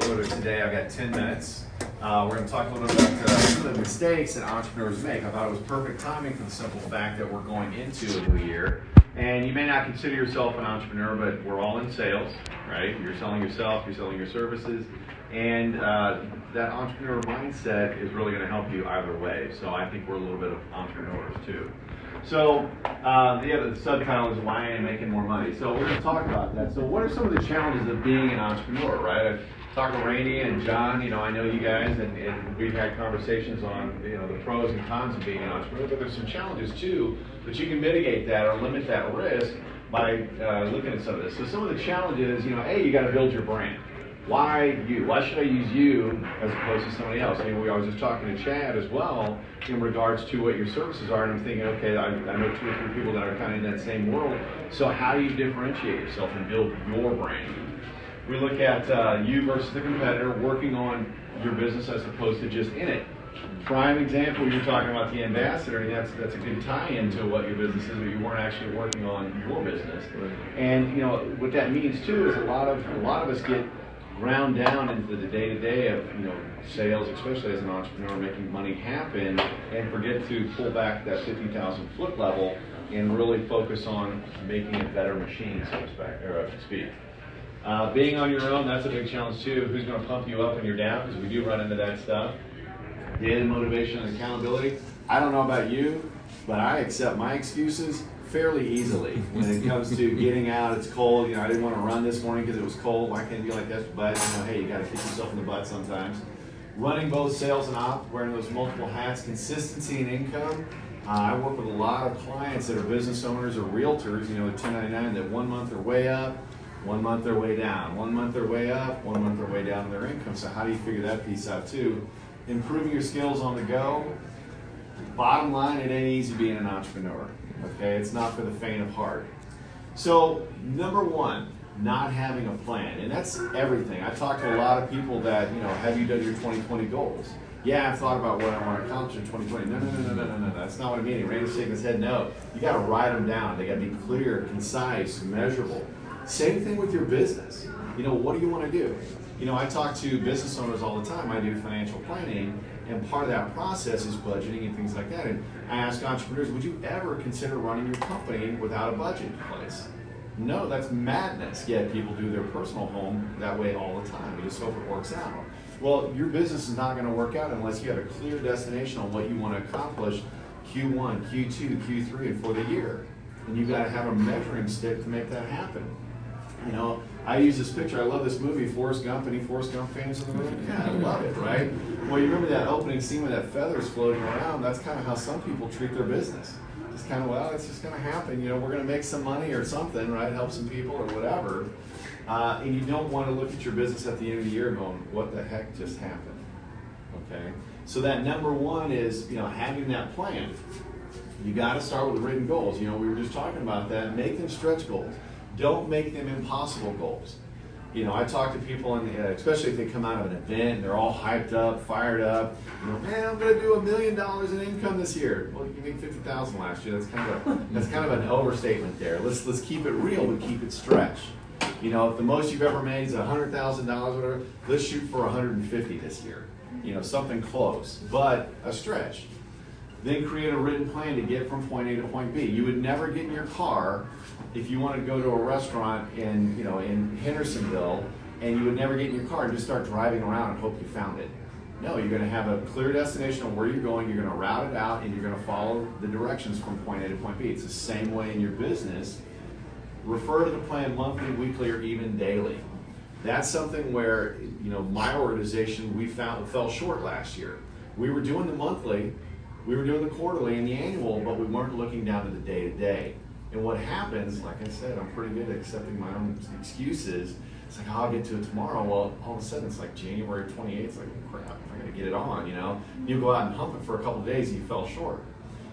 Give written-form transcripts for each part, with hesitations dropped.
photo today. I've got 10 minutes. We're going to talk a little bit about some of the mistakes that entrepreneurs make. I thought it was perfect timing for the simple fact that we're going into a new year. And you may not consider yourself an entrepreneur, but we're all in sales, right? You're selling yourself, you're selling your services, and that entrepreneur mindset is really going to help you either way. So I think we're a little bit of entrepreneurs too. So the subtitle is Why I Am Making More Money. So we're going to talk about that. So what are some of the challenges of being an entrepreneur, right? I've talked to Randy and John, I know you guys, and we've had conversations on, the pros and cons of being an entrepreneur, but there's some challenges too, but you can mitigate that or limit that risk by looking at some of this. So some of the challenges, A, you got to build your brand. Why you? Why should I use you as opposed to somebody else? I was just talking to Chad as well in regards to what your services are, and I'm thinking, okay, I know 2 or 3 people that are kind of in that same world. So how do you differentiate yourself and build your brand? We look at you versus the competitor, working on your business as opposed to just in it. Prime example, you're talking about the ambassador, and that's a good tie-in to what your business is, but you weren't actually working on your business. Right. And what that means too is a lot of us get ground down into the day-to-day of sales, especially as an entrepreneur, making money happen, and forget to pull back that 50,000 foot level and really focus on making a better machine, so to speak. Being on your own, that's a big challenge too. Who's going to pump you up when you're down? Because we do run into that stuff. Daily motivation and accountability. I don't know about you, but I accept my excuses fairly easily when it comes to getting out. It's cold. I didn't want to run this morning because it was cold. Why can't it be like this? But hey, you got to kick yourself in the butt sometimes. Running both sales and op, wearing those multiple hats, consistency and income. I work with a lot of clients that are business owners or realtors. They're 1099 that 1 month they're way up, 1 month they're way down, 1 month they're way up, 1 month they're way down in their income. So how do you figure that piece out too? Improving your skills on the go. Bottom line, it ain't easy being an entrepreneur. Okay, it's not for the faint of heart. So number one, not having a plan, and that's everything. I talk to a lot of people that have you done your 2020 goals? Yeah, I've thought about what I want to accomplish in 2020. No. That's not what I mean. Randy's shaking his head. No, you got to write them down. They got to be clear, concise, measurable. Same thing with your business. What do you want to do? I talk to business owners all the time. I do financial planning, and part of that process is budgeting and things like that. And I ask entrepreneurs, would you ever consider running your company without a budget in place? No, that's madness. Yet people do their personal home that way all the time. You just hope it works out. Well, your business is not going to work out unless you have a clear destination on what you want to accomplish Q1, Q2, Q3, and for the year. And you've got to have a measuring stick to make that happen. I use this picture. I love this movie, Forrest Gump. Any Forrest Gump fans in the room? Yeah, I love it, right? Well, you remember that opening scene with that feathers floating around? That's kind of how some people treat their business. Just kind of, it's just going to happen. We're going to make some money or something, right? Help some people or whatever. And you don't want to look at your business at the end of the year going, what the heck just happened? Okay? So that number one is, having that plan. You got to start with the written goals. We were just talking about that. Make them stretch goals. Don't make them impossible goals. I talk to people, especially if they come out of an event and they're all hyped up, fired up. Man, I'm going to do $1 million in income this year. Well, you made $50,000 last year. That's kind of an overstatement there. Let's keep it real, but keep it stretched. If the most you've ever made is $100,000, whatever, let's shoot for 150 this year. Something close, but a stretch. Then create a written plan to get from point A to point B. You would never get in your car if you wanted to go to a restaurant in Hendersonville, and you would never get in your car and just start driving around and hope you found it. No, you're going to have a clear destination on where you're going. You're going to route it out, and you're going to follow the directions from point A to point B. It's the same way in your business. Refer to the plan monthly, weekly, or even daily. That's something where my organization we fell short last year. We were doing the monthly. We were doing the quarterly and the annual, but we weren't looking down to the day-to-day. And what happens, like I said, I'm pretty good at accepting my own excuses. It's like, I'll get to it tomorrow. Well, all of a sudden, it's like January 28th. It's like, crap, I got to get it on, You go out and hump it for a couple of days and you fell short.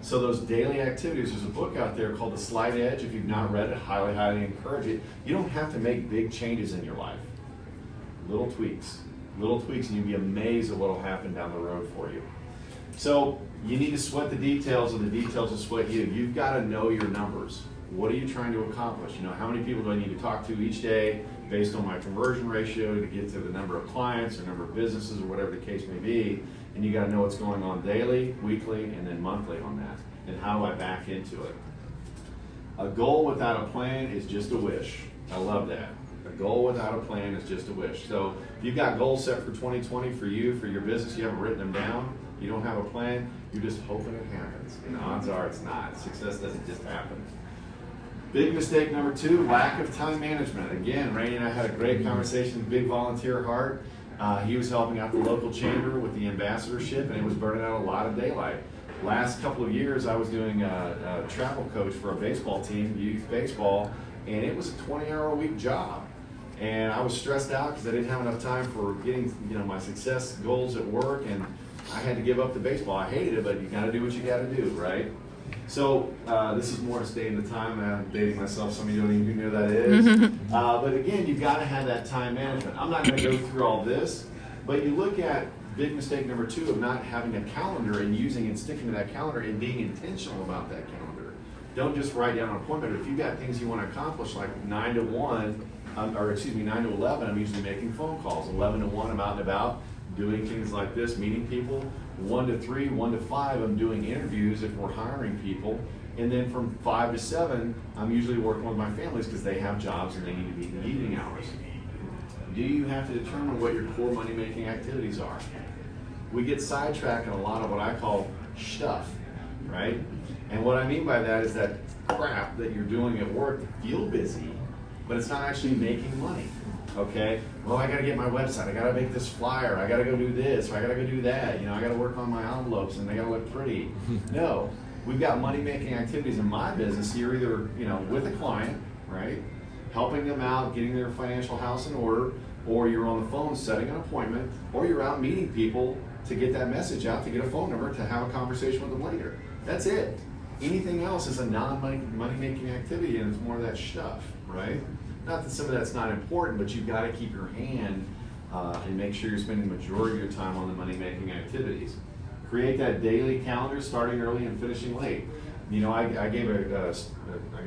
So those daily activities, there's a book out there called The Slight Edge. If you've not read it, highly, highly encourage it. You don't have to make big changes in your life. Little tweaks, and you'll be amazed at what will happen down the road for you. So you need to sweat the details, and the details will sweat you. You've got to know your numbers. What are you trying to accomplish? How many people do I need to talk to each day? based on my conversion ratio to get to the number of clients or number of businesses or whatever the case may be. And you got to know what's going on daily, weekly, and then monthly on that. And how do I back into it? A goal without a plan is just a wish. I love that. A goal without a plan is just a wish. So if you've got goals set for 2020 for you, for your business, you haven't written them down, you don't have a plan, you're just hoping it happens. And odds are it's not. Success doesn't just happen. Big mistake number 2, lack of time management. Again, Randy and I had a great conversation, big volunteer heart. He was helping out the local chamber with the ambassadorship, and it was burning out a lot of daylight. Last couple of years, I was doing a travel coach for a baseball team, youth baseball, and it was a 20-hour-a-week job. And I was stressed out because I didn't have enough time for getting, my success goals at work, and I had to give up the baseball. I hated it, but you got to do what you got to do, right? So this is more to stay in the time. I'm dating myself. Some of you don't even know who that is. But again, you've got to have that time management. I'm not going to go through all this, but you look at big mistake number 2 of not having a calendar and using and sticking to that calendar and being intentional about that calendar. Don't just write down an appointment. If you've got things you want to accomplish, like 9 to 1, 9 to 11, I'm usually making phone calls. 11 to 1, I'm out and about doing things like this, meeting people. 1 to 3, 1 to 5, I'm doing interviews if we're hiring people. And then from 5 to 7, I'm usually working with my families because they have jobs and they need to be in the evening hours. Do you have to determine what your core money-making activities are? We get sidetracked in a lot of what I call stuff, right? And what I mean by that is that crap that you're doing at work to feel busy, but it's not actually making money, okay? Well, I gotta get my website, I gotta make this flyer, I gotta go do this, or I gotta go do that, I gotta work on my envelopes and they gotta look pretty. No, we've got money-making activities in my business. You're either, with a client, right? Helping them out, getting their financial house in order, or you're on the phone setting an appointment, or you're out meeting people to get that message out, to get a phone number, to have a conversation with them later. That's it. Anything else is a non-money-making activity, and it's more of that stuff, right? Not that some of that's not important, but you've got to keep your hand and make sure you're spending the majority of your time on the money-making activities. Create that daily calendar, starting early and finishing late. I gave a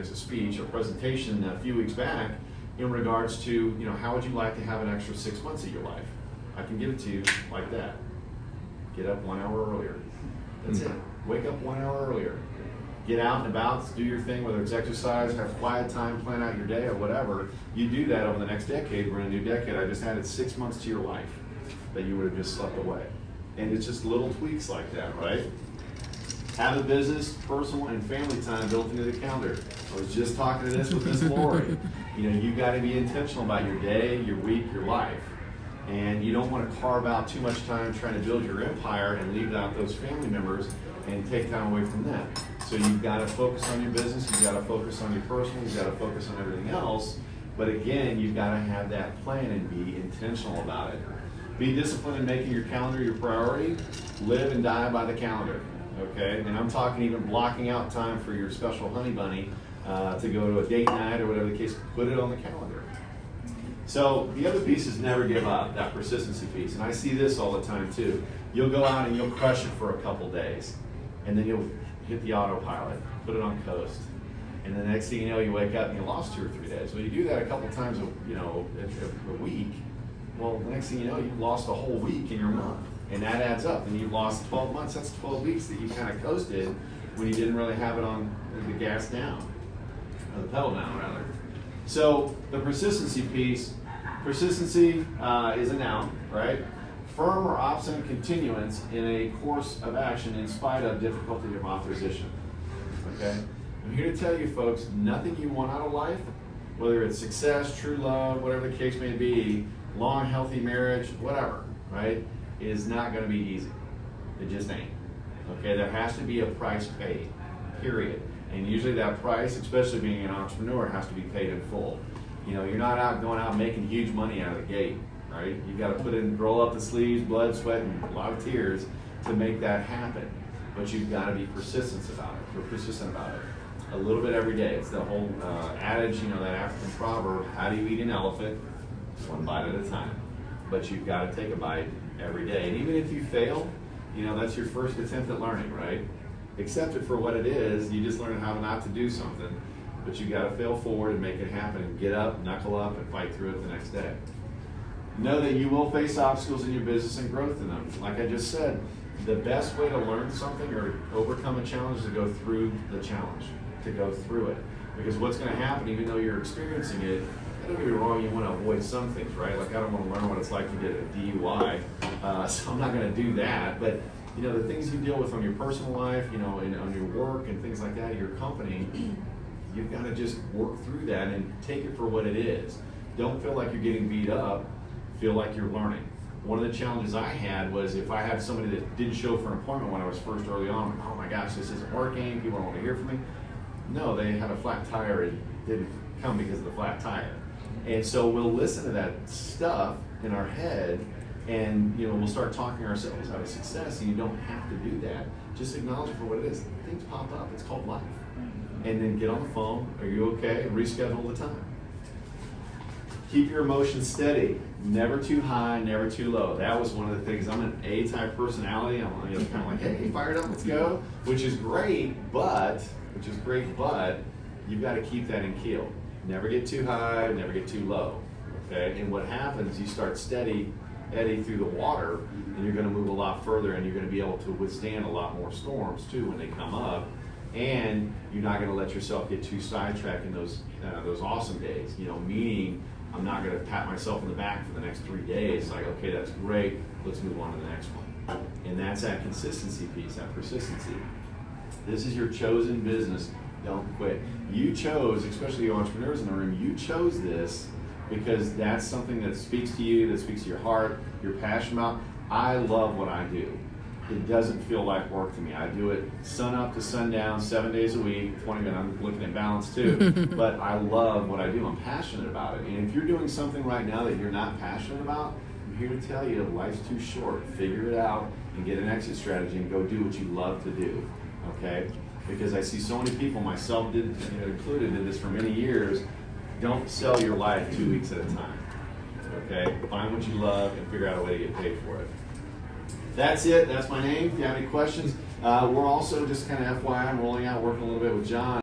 speech, a presentation a few weeks back in regards to, how would you like to have an extra 6 months of your life? I can give it to you like that. Get up 1 hour earlier. That's it. Wake up 1 hour earlier. Get out and about, do your thing, whether it's exercise, have quiet time, plan out your day or whatever. You do that over the next decade. We're in a new decade. I just added 6 months to your life that you would have just slept away. And it's just little tweaks like that, right? Have a business, personal, and family time built into the calendar. I was just talking to this with Miss Lori. You've got to be intentional about your day, your week, your life. And you don't want to carve out too much time trying to build your empire and leave out those family members and take time away from them. So you've got to focus on your business, you've got to focus on your personal, you've got to focus on everything else. But again, you've got to have that plan and be intentional about it. Be disciplined in making your calendar your priority. Live and die by the calendar. Okay? And I'm talking even blocking out time for your special honey bunny to go to a date night or whatever the case. Put it on the calendar. So the other piece is never give up, that persistency piece. And I see this all the time too. You'll go out and you'll crush it for a couple days. And then you'll hit the autopilot, put it on coast. And then the next thing you know, you wake up and you lost 2 or 3 days. Well, you do that a couple times a week. Well, the next thing you know, you've lost a whole week in your month. And that adds up. And you've lost 12 months. That's 12 weeks that you kind of coasted when you didn't really have it on the gas down. Or the pedal down, rather. So the persistency piece, persistency is a noun, right? Firm or obstinate continuance in a course of action in spite of difficulty of opposition. Okay? I'm here to tell you folks, nothing you want out of life, whether it's success, true love, whatever the case may be, long, healthy marriage, whatever, right, is not going to be easy. It just ain't. Okay? There has to be a price paid, period. And usually that price, especially being an entrepreneur, has to be paid in full. You're not going out making huge money out of the gate, right? You've got to roll up the sleeves, blood, sweat, and a lot of tears to make that happen. But you've got to be persistent about it. A little bit every day. It's the whole adage, that African proverb, how do you eat an elephant? 1 bite at a time. But you've got to take a bite every day. And even if you fail, that's your first attempt at learning, right? Accept it for what it is. You just learn how not to do something. but you got to fail forward and make it happen and get up, knuckle up, and fight through it the next day. Know that you will face obstacles in your business and growth in them. Like I just said, the best way to learn something or overcome a challenge is to go through the challenge, to go through it. Because what's going to happen, even though you're experiencing it, don't get me wrong, you want to avoid some things, right? Like I don't want to learn what it's like to get a DUI, so I'm not going to do that. But you know, the things you deal with on your personal life, you know, on your work and things like that, your company, you've got to just work through that and take it for what it is. Don't feel like you're getting beat up. Feel like you're learning. One of the challenges I had was if I had somebody that didn't show for an appointment when I was first early on, I'm like, oh my gosh, this isn't working, people don't want to hear from me. No, they had a flat tire and didn't come because of the flat tire. And so we'll listen to that stuff in our head and you know we'll start talking ourselves out of success, and you don't have to do that. Just acknowledge it for what it is. Things pop up, it's called life. And then get on the phone, are you okay? And reschedule the time. Keep your emotions steady. Never too high, never too low. That was one of the things. I'm an A-type personality. I'm kind of like, hey, fired up, let's go, which is great, but you've got to keep that in keel. Never get too high, never get too low. Okay? And what happens, you start steady, eddy through the water, and you're going to move a lot further, and you're going to be able to withstand a lot more storms too when they come up. And you're not going to let yourself get too sidetracked in those awesome days. You know, meaning I'm not going to pat myself in the back for the next 3 days. It's like, okay, that's great. Let's move on to the next one. And that's that consistency piece, that persistency. This is your chosen business. Don't quit. You chose, especially you entrepreneurs in the room, you chose this because that's something that speaks to you, that speaks to your heart, you're passionate about. I love what I do. It doesn't feel like work to me. I do it sun up to sundown, 7 days a week, 20 minutes. I'm looking at balance too. But I love what I do. I'm passionate about it. And if you're doing something right now that you're not passionate about, I'm here to tell you life's too short. Figure it out and get an exit strategy and go do what you love to do. Okay? Because I see so many people, myself included, did this for many years. Don't sell your life 2 weeks at a time. Okay? Find what you love and figure out a way to get paid for it. That's it. That's my name. If you have any questions, we're also just kind of FYI, I'm rolling out, working a little bit with Jon.